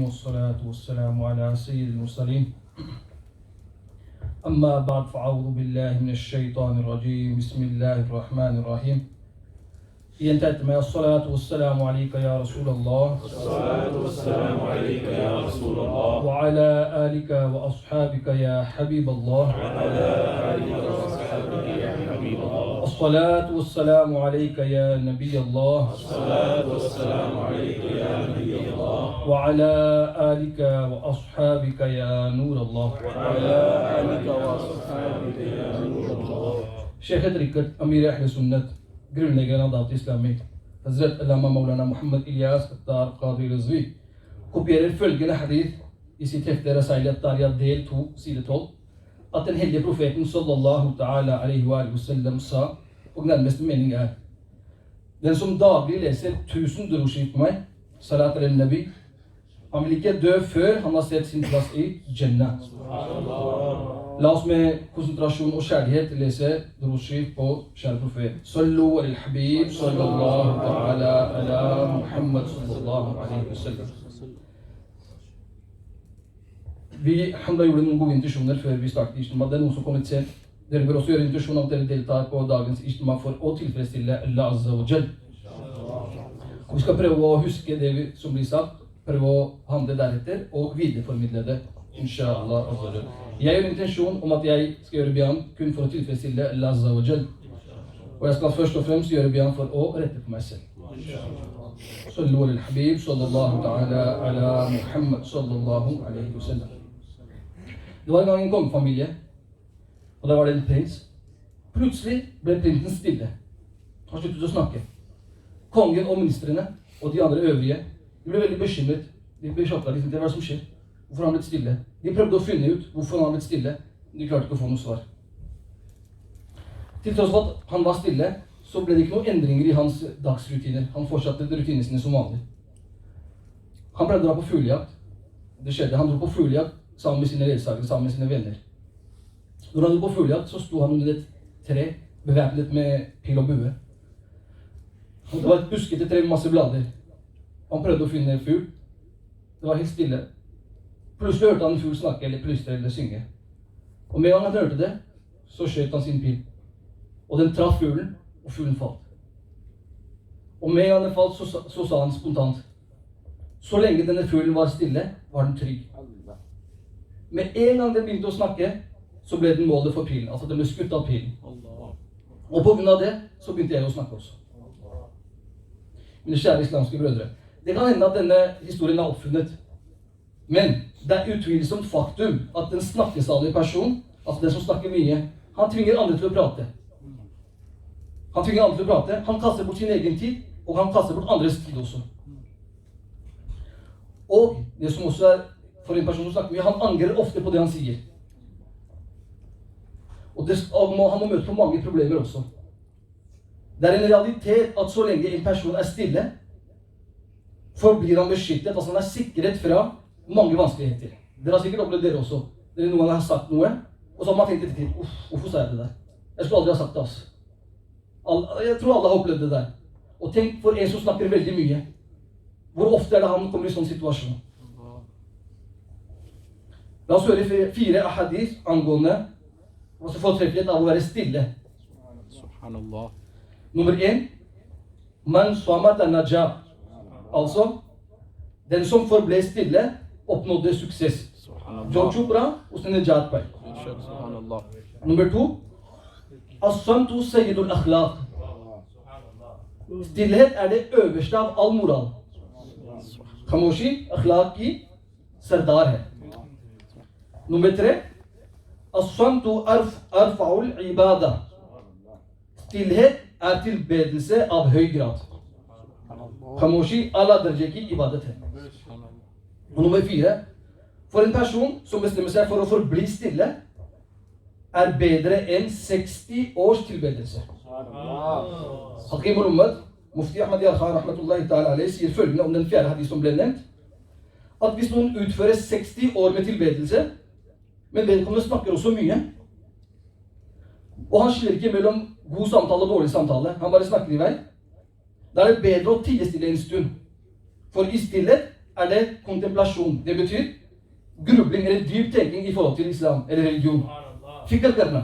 والصلاة والسلام على سيد المرسلين أما بعد فأعوذ بالله من الشيطان الرجيم بسم الله الرحمن الرحيم ينتهي الصلاة والسلام عليك يا رسول الله الصلاة والسلام عليك يا رسول الله وعلى آلك وأصحابك يا حبيب الله وعلى آلك وصحبه يا حبيب الله الصلاة والسلام عليك يا نبي الله الصلاة والسلام عليك يا نبي الله وعلى آلك وأصحابك يا نور الله وعلى آلك وصحبك يا نور الله Şeyh Tarikat Amir Ahl Sünnet Grundläggaren av Davet Islami Hazret Allama Maulana Muhammad Ilyas Attar Qadi Rizvi kopierer følgende hadith i sitt hefte Rasailat Darya del 2 side 12 at den hellige profeten sallallahu ta'ala alaihi wa sallam sa, og nærmeste mening den som daglig leser 1000 durushit på meg, salat al-nabi, han vil ikke dø før han har sett sin plass i Jannah. La oss med konsentrasjon og kjærlighet lese durushit på kjære profet. Sallu al-habib sallallahu ta'ala ala Muhammad sallallahu alaihi wa sallam. Vi gjorde noen gode intuisjoner før vi startet Ijtima. Det er noen som kommer sent. Dere bør også gjøre intuisjon om dere deltar på dagens Ijtima for å tilfredsstille Allah Azza wa Jal. Vi skal prøve å huske det som blir sagt, prøve å handle deretter og videreformidle det, inshallah. Jeg gjør intensjon om at jeg skal gjøre byan kun for å tilfredsstille Allah Azza wa Jal. Og jeg skal først og fremst gjøre byan for å rette på meg selv. Sallu al-habib sallallahu ta'ala ala Muhammad sallallahu alaihi wa sallam. Det var en gang en kongefamilie, og der var det en prins. Plutselig ble prinsen stille. Han sluttet å snakke. Kongen og ministrene og de andre øvrige de ble veldig bekymret. De ble sjokket. Hva er det som skjer? Hvorfor har han blitt stille? De prøvde å finne ut hvorfor han har blitt stille. De klarte ikke å få noe svar. Til tross for at han var stille, så ble det ikke noen endringer i hans dagsrutiner. Han fortsatte rutinene sine som vanlig. Han pleide å dra på fuglejakt. Det skjedde. Han dro på fuglejakt sammen med sine ledsagere, sammen med sine venner. Når han dro på fuglejakt, så sto han under et tre, bevæpnet med pil og bue. Det var et buskete tre med masse blader. Han prøvde å finne fugl. Det var helt stille. Plutselig hørte han en fugl snakke, eller plystre, eller synge. Og med en gang han hørte det, så skjøt han sin pil. Og den traff fuglen, og fuglen falt. Og med en gang den falt, så sa han spontant, så lenge denne fuglen var stille, var den trygg. Med en gang den begynte å snakke, så ble den målet for pilen. Altså den ble skutt av pilen. Og på grunn av det, så begynte jeg å snakke også. Mine kjære islamske brødre. Det kan hende at denne historien er oppfunnet. Men det er utvilsomt faktum at den snakkesalige person, altså den som snakker mye, han tvinger andre til å prate. Han kaster bort sin egen tid, og han kaster bort andres tid også. Og det som også er for en person som snakker mye, han angrer ofte på det han sier. Og han må møte på mange problemer også. Det er en realitet at så lenge en person er stille, forblir han beskyttet, altså han er sikret fra mange vanskeligheter. Dere har sikkert opplevd dere også. Dere noen gang har sagt noe, og så har man tenkt etter tid, hvorfor sa jeg det der? Jeg skulle aldri ha sagt det, altså. Jeg tror alle har opplevd det der. Og tenk for en som snakker veldig mye. Hvor ofte er det han kommer i sånn situasjon? La oss høre 4 ahadith angående fortreffelighet av å være stille. Subhanallah. Nummer 1. Man samat an-najah. Altså, den som forble stille, oppnådde suksess. Jo Chopra, usne najat pai. Subhanallah. Nummer 2. As-samtu sayyidul akhlaq. Stillhet er det øverste av all moral. Khamoshi akhlaq ki sardar hai. Nummer 3. As-samtu arfa'ul ibada. Stillhet er tilbedelse av høy grad. Khamoshi ala darje ki ibadat hai. Og nummer 4. For en person som bestemmer seg for å forbli stille, er bedre enn 60 års tilbedelse. Hakim al-Ummad, Mufti Ahmad Yarkha rahmatullahi ta'ala alayhi, sier følgende om den 4. hadith som ble nevnt, at hvis noen utfører 60 år med tilbedelse, men vedkommende snakker også mye, og han skiller ikke mellom god samtale og dårlig samtale, han bare snakker i vei, da er det bedre å tie stille en stund. For i stillhet er det kontemplasjon. Det betyr grubling eller dyp tenking i forhold til islam eller religion. Fikr karna.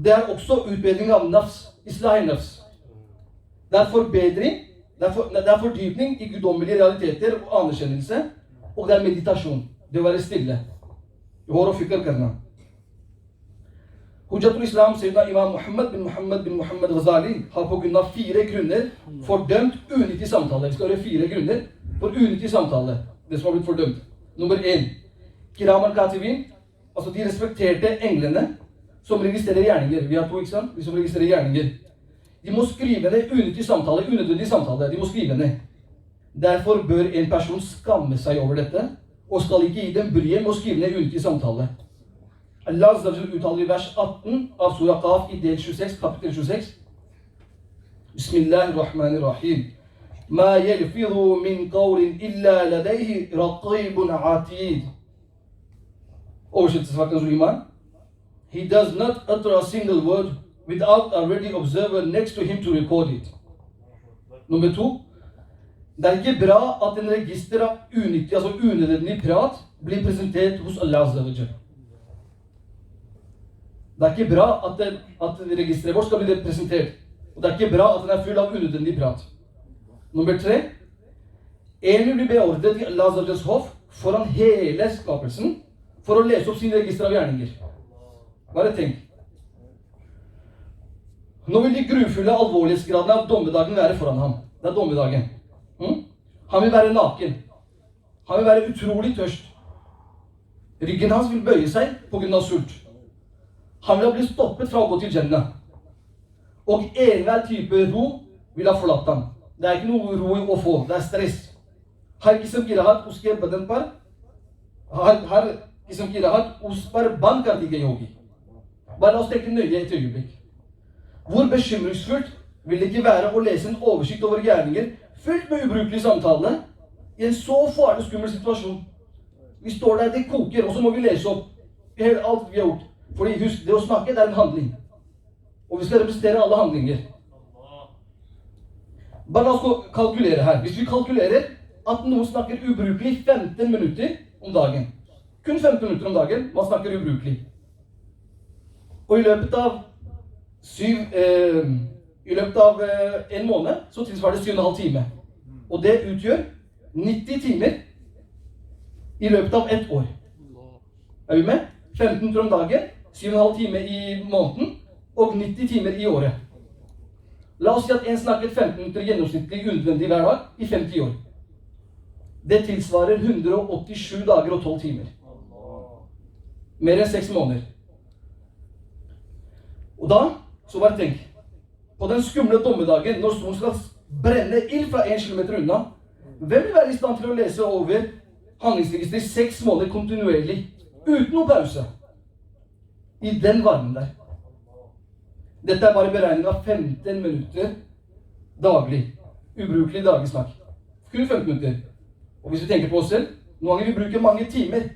Det er også utbedring av nafs, islah nafs. Det er forbedring, det er fordypning i guddommelige realiteter og anerkjennelse, og det er meditasjon. Det å være stille. Hår og fikr karna. Hujjatul Islam, Sayyidina Imam Muhammad bin Muhammad Ghazali, har på grunn av 4 grunner fordømt unyttig samtale. Vi skal høre 4 grunner for unyttig samtale. Det som har blitt fordømt. Nummer 1. Kiram al-Katibin, altså de respekterte englene som registrerer gjerninger. Vi har 2, ikke sant? De som registrerer gjerninger. De må skrive ned unyttig samtale, unødvendig samtale. De må skrive ned. Derfor bør en person skamme seg over dette, og skal ikke gi dem bryet med å skrive ned unyttig samtale. Allah uttaler i vers 18 av Surah Qaf i del 26, kapittel 26. Bismillahirrahmanirrahim. Ma yalfidhu min qawlin illa ladayhi raqibun atid. Oversettelse fra Suleiman. He does not utter a single word without a ready observer next to him to record it. Nummer 2. Det er ikke bra at en register av unyttig, altså unødvendig prat blir presentert hos Allah Azza wa Jalla. Det er ikke bra at registeret vårt skal bli presentert. Og det er ikke bra at den er full av unødvendig prat. Nummer 3. En vil bli beordret i Allah Azza wa Jallas hoff foran hele skapelsen for å lese opp sin register av gjerninger. Bare tenk. Nå vil de grufulle alvorlighetsgradene av dommedagen være foran ham. Det er dommedagen. Han vil være naken. Han vil være utrolig tørst. Ryggen hans vil bøye seg på grunn av sult. Han vil ha blitt stoppet fra å gå til Jannah. Og enhver type ro vil ha forlatt ham. Det er ikke noe ro å få, det er stress. Har kisam ki rahat uske badan par har kisam ki rahat us par band kar di gayi hogi. Bare la oss tenke nøye et øyeblikk. Hvor bekymringsfullt vil det ikke være å lese en oversikt over gjerninger fylt med ubrukelig samtale i en så farlig skummel situasjon. Vi står der, det koker, og så må vi lese opp alt vi har gjort. Fordi husk, det å snakke, det er en handling. Og vi skal representere alle handlinger. Bare la oss kalkulere her. Hvis vi kalkulerer at noen snakker ubrukelig 15 minutter om dagen. Kun 15 minutter om dagen, man snakker ubrukelig. Og i løpet av en måned, så tilsvarer det 7,5 timer. Og det utgjør 90 timer i løpet av et år. Er vi med? 15 minutter om dagen, 7,5 timer i måneden, og 90 timer i året. La oss si at en snakket 15 minutter gjennomsnittlig unødvendig hver dag i 50 år. Det tilsvarer 187 dager og 12 timer. Mer enn 6 måneder. Og da, så bare tenk, på den skumle dommedagen, når solen skal brenne ild fra 1 kilometer unna, hvem vil være i stand til å lese over handlingsregister i 6 måneder kontinuerlig, uten noen pause? I den varmen der. Dette er bare beregning av 15 minutter daglig. Ubrukelig daglig snakk. Kun 15 minutter. Og hvis vi tenker på oss selv, noen ganger vi bruker mange timer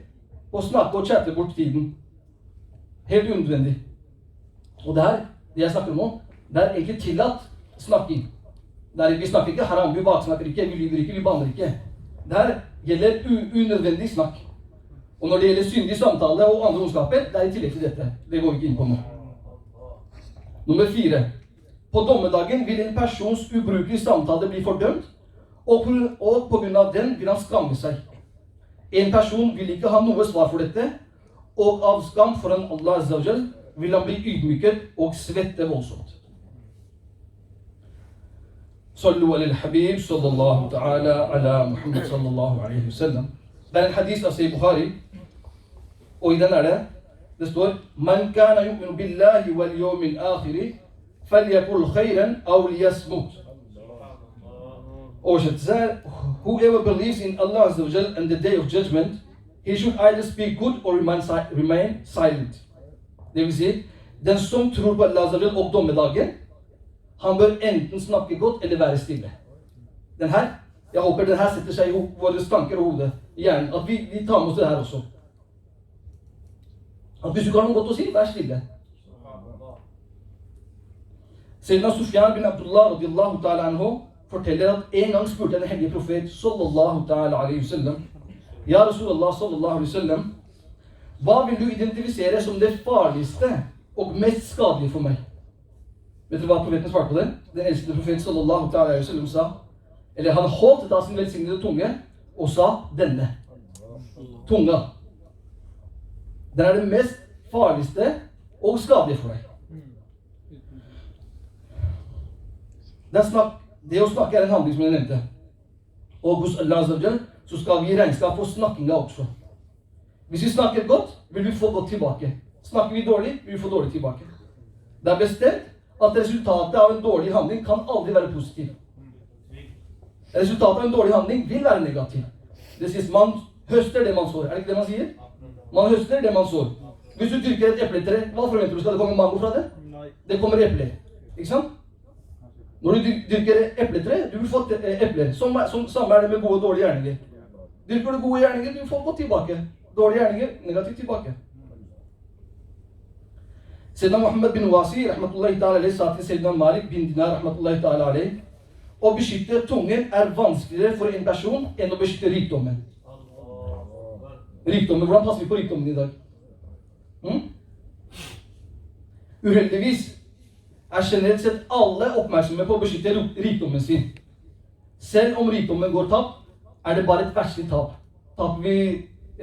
på å snakke og chatte bort tiden. Helt unødvendig. Og det her, det jeg snakker om nå, det er egentlig tillatt snakking. Vi snakker ikke haram, vi baksnakker ikke, vi lyver ikke, vi banner ikke. Det her gjelder unødvendig snakk. Og når det gjelder syndig samtale og andre ondskaper, det er i tillegg til dette. Det går vi ikke inn på nå. Nummer 4. På dommedagen vil en persons ubrukelige samtale bli fordømt, og på grunn av den vil han skamme seg. En person vil ikke ha noe svar for dette, og av skam foran Allah Azza wa Jal vil han bli ydmyket og svette voldsomt. Sallu ala al-habib sallallahu ta'ala ala Muhammad sallallahu alaihi wa sallam. Det er en hadith av Sahih Bukhari, og i den er det, det står Man kana yu'minu billahi wal yawmil akhiri falyakul khayran aw liyasmut. Oversettelse er Whoever believes in Allah Azza wa Jal and the day of judgment, he should either speak good or remain silent. Det vil si, den som tror på Allah Azza wa Jal og dommedagen, han bør enten snakke godt eller være stille. Den her, jeg håper den her setter seg i våre tanker og hodet, i hjernen, at vi tar med oss det her også. At hvis du ikke har noe godt å si, vær stille. Sayyidina Sufyan bin Abdullah radiyallahu ta'ala anhu forteller at en gang spurte en hellige profet sallallahu ta'ala alaihi wasallam, ja Rasulallah sallallahu alaihi wasallam, hva vil du identifisere som det farligste og mest skadelige for meg? Vet du hva profeten svarte på det? Den elskede profet sallallahu ta'ala alaihi wasallam sa, eller han holdt da sin velsignede tunge og sa denne. Tunga. Den er det mest farligste og skadelige for deg. Det å snakke er en handling som jeg nevnte. Og hos Allah Azza wa Jal så skal vi gi regnskap for snakkinga også. Hvis vi snakker godt, vil vi få godt tilbake. Snakker vi dårlig, vil vi få dårlig tilbake. Det er bestemt at resultatet av en dårlig handling kan aldri være positiv. Resultatet av en dårlig handling vil være negativ. Det sies man høster det man sår. Er det ikke det man sier? Man høster det man sår. Hvis du dyrker et epletre, hva forventer du? Skal det komme mango fra det? Det kommer epler. Ikke sant? Når du dyrker epletre, du vil få epler. Samme er det med gode og dårlige gjerninger. Dyrker du gode gjerninger, du får godt tilbake. Dårlige gjerninger, negativt tilbake. Sayyidina Muhammad bin Wasi, rahmatullahi ta'ala alayhi, sa til Sayyidina Malik bin Dinar, rahmatullahi ta'ala alayhi, å beskytte tungen er vanskeligere for en person enn å beskytte rikdommen. Rikdommen, hvordan passer vi på rikdommen i dag? Uheldigvis er generelt sett alle oppmerksomme på å beskytte rikdommen sin. Selv om rikdommen går tapt, er det bare et verslig tap. Taper vi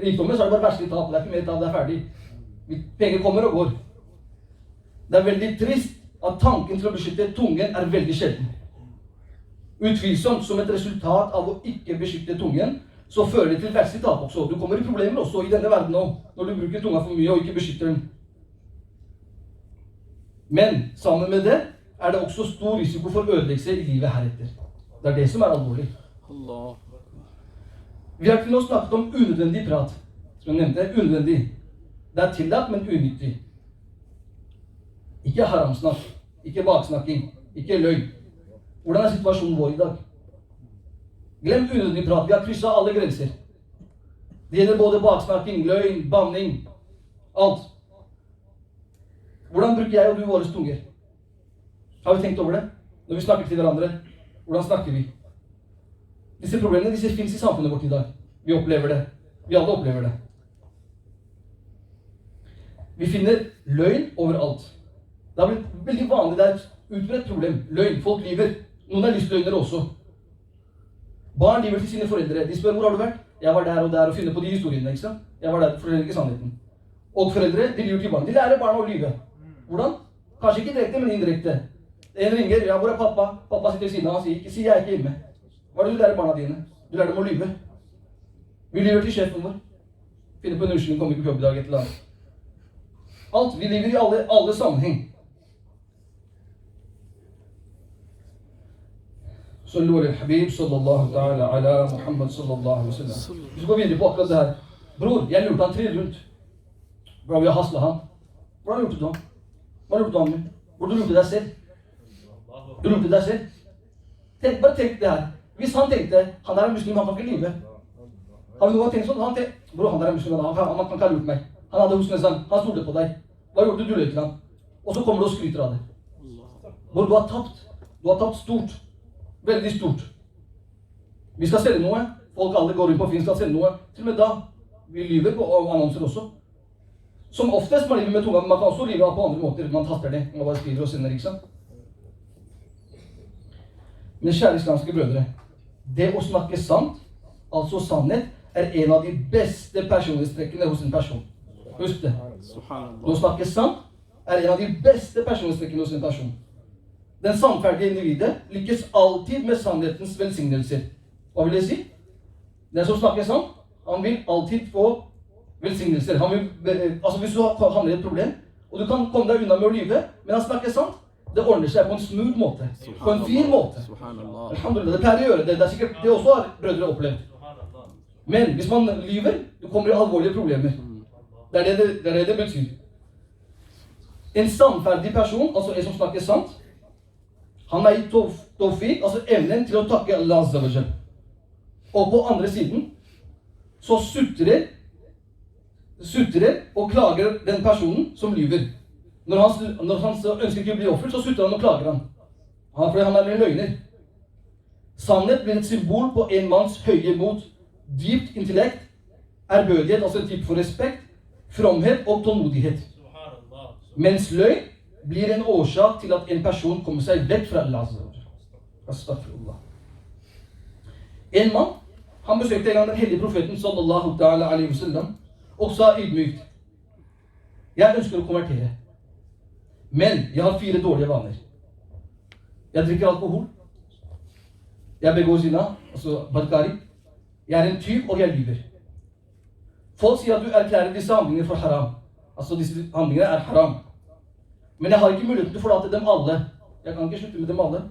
rikdommen, så er det bare et verslig tap. Det er ikke mer tap, det er ferdig. Penger kommer og går. Det er veldig trist at tanken til å beskytte tungen er veldig sjelden. Utvilsomt som et resultat av å ikke beskytte tungen, så fører det til verslig tap også. Du kommer i problemer også i denne verden også, når du bruker tunga for mye og ikke beskytter den. Men sammen med det er det også stor risiko for ødeleggelse i livet heretter. Det er det som er alvorlig. Vi har til nå snakket om unødvendig prat. Som jeg nevnte, unødvendig. Det er tillatt, men unyttig. Ikke haramsnakk, ikke baksnakking, ikke løgn. Hvordan er situasjonen vår i dag? Glem unødvendig prat. Vi har krysset alle grenser. Det gjelder både baksnakking, løgn, banning, alt. Hvordan bruker jeg og du våre tunger? Har vi tenkt over det? Når vi snakker til hverandre, hvordan snakker vi? Disse problemene, disse finnes i samfunnet vårt i dag. Vi opplever det. Vi alle opplever det. Vi finner løgn overalt. Det har blitt veldig vanlig, det er et utbredt problem. Løgn, folk lyver. Noen er lystløgnere også. Barn lyver til sine foreldre. De spør, hvor har du vært? Jeg var der og der og finner på de historiene, ikke sant? Jeg var der, forteller ikke sannheten. Og foreldre, de lyver til barn. De lærer barna å lyve. Hvordan? Kanskje ikke direkte, men indirekte. En ringer, ja, hvor er pappa? Pappa sitter ved siden av, han sier, jeg er ikke hjemme. Hva er det du lærer barna dine? Du lærer dem å lyve. Vi lyver til sjefen vår. Finner på en unnskyldning, kommer ikke på jobb i dag, et eller annet. Alt, vi lyver i alle sammenheng. Sallu ala al-habib sallallahu ta'ala ala Muhammad sallallahu alaihi wasallam. Vi skal gå videre på akkurat det her. Bror, jeg lurte han 3 rundt. Bra, vi har haslet han. Hvordan lurte du han? Hva lurte du han med? Hvor du lurte deg selv? Du lurte deg selv? Bare tenk det her. Hvis han tenkte, han der er muslim, han kan ikke lyve. Har vi noen tenkt sånn? Bror, han der er muslim, han kan ikke ha lurt meg. Han hadde husnesan, han stolte på deg. Hva gjorde du? Du løy til han. Og så kommer du og skryter av det. Bror, du har tapt. Du har tapt stort. Veldig stort. Vi skal selge noe. Folk alle går rundt på Finn skal selge noe. Til og med da. Vi lyver på annonser også. Som oftest man lyver med tunga, men man kan også lyve på andre måter. Man taster det. Man bare skriver og sender, ikke sant? Men kjære islamske brødre, det å snakke sant, altså sannhet, er en av de beste personlighetstrekkene hos en person. Husk det. Å snakke sant er en av de beste personlighetstrekkene hos en person. Den sannferdige individet lykkes alltid med sannhetens velsignelser. Hva vil det si? Den som snakker sant, han vil alltid få velsignelser. Hvis du havner i et problem, og du kan komme deg unna med å lyve, men han snakker sant, det ordner seg på en smooth måte. På en fin måte. Alhamdulillah, det pleier å gjøre det. Det er sikkert det også har brødre opplevd. Men hvis man lyver, du kommer i alvorlige problemer. Det er det betyr. En sannferdig person, altså en som snakker sant, han er i tawfiq, altså evnen til å takke Allah Azza wa Jal. Og på andre siden, så sutrer og klager den personen som lyver. Når han ønsker ikke å bli offer, så sutrer han og klager han. Fordi han er en løgner. Sannhet blir et symbol på en manns høye mot, dypt intellekt, ærbødighet, altså en type for respekt, fromhet og tålmodighet. Mens løgn blir en årsak til at en person kommer seg vekk fra Allah. Astaghfirullah. En mann, han besøkte en gang den hellige profeten sallallahu ta'ala alaihi wasallam og sa ydmykt: jeg ønsker å konvertere, men jeg har 4 dårlige vaner. Jeg drikker alkohol, jeg begår zina, altså badkari, jeg er en tyv og jeg lyver. Folk sier at du erklærer disse handlingene for haram. Altså disse handlingene er haram. Men jeg har ikke muligheten til å forlate dem alle. Jeg kan ikke slutte med dem alle.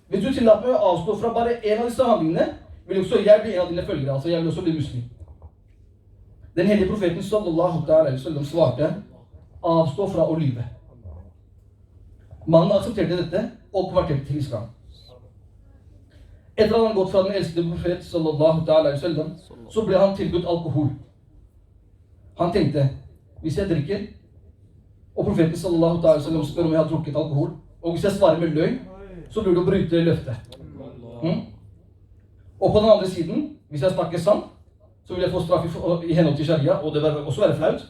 Hvis du tillater meg å avstå fra bare en av disse handlingene, vil også jeg bli en av dine følgere. Altså jeg vil også bli muslim. Den hellige profeten sallallahu alaihi wasallam svarte: avstå fra å lyve. Mannen aksepterte dette og konverterte til islam. Etter at han gått fra den elskede profet sallallahu alaihi wasallam, så ble han tilbudt alkohol. Han tenkte: hvis jeg drikker, og profeten sallallahu alaihi wasallam spør om jeg har drukket alkohol, og hvis jeg svarer med løgn, så blir det å bryte løftet. Og på den andre siden, hvis jeg snakker sant, så vil jeg få straff i henhold til sharia, og det vil også være flaut.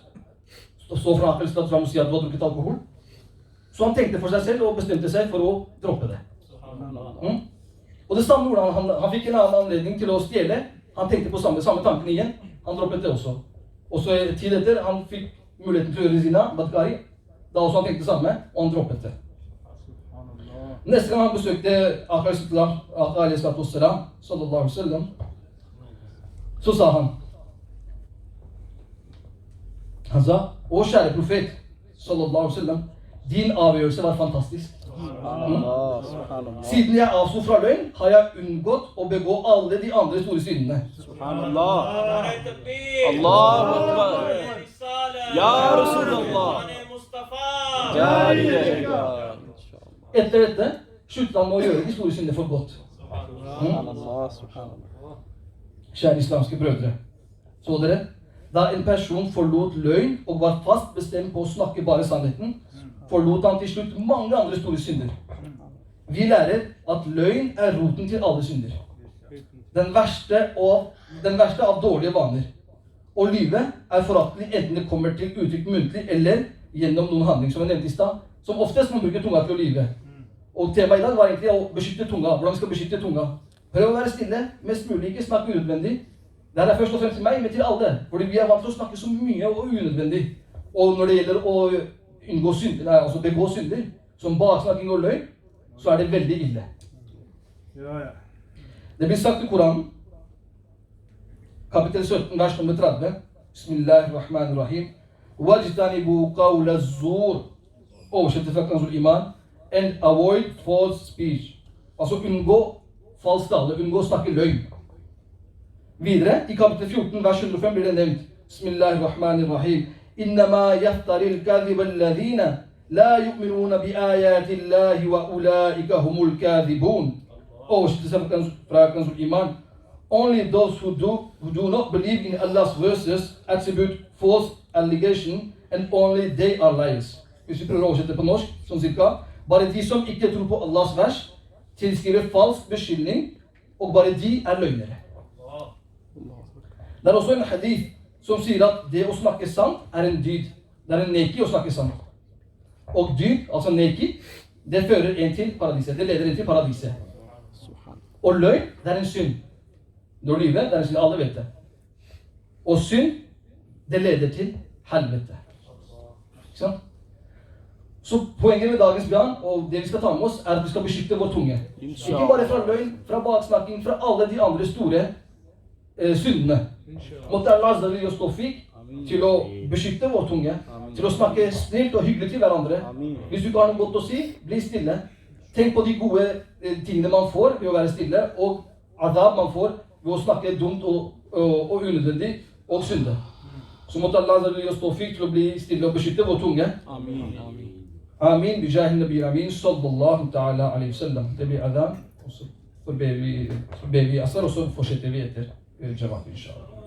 Stå fra akkurat fram og si at du har drukket alkohol. Så han tenkte for seg selv og bestemte seg for å droppe det. Og det samme gjorde han. Han fikk en annen anledning til å stjele. Han tenkte på samme tanken igjen. Han droppet det også. Og så tid etter, han fikk muligheten til å gjøre zina, badkari. Da også han tenkte det samme, og han droppet det. Neste gang han besøkte Aka alaihi sallallahu alaihi wasallam, så sa han, å kjære profet sallallahu alaihi wasallam, din avgjørelse var fantastisk. Siden jeg avsto fra løgn, har jeg unngått å begå alle de andre store syndene. Subhanallah. Allahu Akbar. Ya Rasulallah. Etter dette sluttet han med å gjøre de store syndene for godt. Kjære islamske brødre, så dere, da en person forlot løgn og var fast bestemt på å snakke bare sannheten, forlot han til slutt mange andre store synder. Vi lærer at løgn er roten til alle synder. Den verste av dårlige vaner. Å lyve er foraktelig enten det kommer til uttrykk muntlig eller gjennom noen handling, som jeg nevnte i stad. Som oftest man bruker tunga til å lyve. Og temaet i dag var egentlig å beskytte tunga. Hvordan vi skal beskytte tunga. Prøv å være stille, mest mulig, ikke snakke unødvendig. Dette er først og fremst til meg, men til alle. Fordi vi er vant til å snakke så mye og unødvendig. Og når det gjelder å unngå synder, altså begå synder, som baksnakking og løgn, så er det veldig ille. Det blir sagt i Koranen, kapittel 17, vers nummer 30. Bismillahirrahmanirrahim. Wajtanibu qawla zur. Oversett fra Kanzul Iman. And avoid false speech. Altså unngå falsk tale, unngå å snakke løgn. Videre, i kapittel 14, vers 105 blir det nevnt. Bismillahirrahmanirrahim. إنما يفتري الكذب الذين لا يؤمنون بآيات الله وأولئك هم الكاذبون. Oversettelse fra Kanzul Iman. Only those who do not believe in Allah's verses attribute false allegation, and only they are liars. Hvis vi prøver å oversette på norsk, sånn cirka. Bare de som ikke tror på Allahs vers, tilskriver falsk beskyldning, og bare de er løgnere. Det er også en hadith som sier at det å snakke sant er en dyd. Det er en neki å snakke sant. Og dyd, altså neki, det fører en til paradiset. Det leder en til paradiset. Og løgn, det er en synd. Når lyve, det er en synd. Alle vet det. Og synd, det leder til helvete. Ikke sant? Så poenget med dagens bjørn, og det vi skal ta med oss, er at vi skal beskytte vår tunge. Ikke bare fra løgn, fra baksnakking, fra alle de andre store syndene. Måtte Allah gi oss tawfik til å beskytte vår tunge, til å snakke snilt og hyggelig til hverandre. Hvis du ikke har noe godt å si, bli stille. Tenk på de gode tingene man får ved å være stille, og adab man får ved å snakke dumt og unødvendig og synde. Så måtte Allah gi oss tawfik til å bli stille og beskytte vår tunge. Amin. Bijahin Nabi Amin sallallahu ta'ala alaihi wasallam. Det blir adab, og så ber vi asar, og så fortsetter vi etter jamaat, inshallah.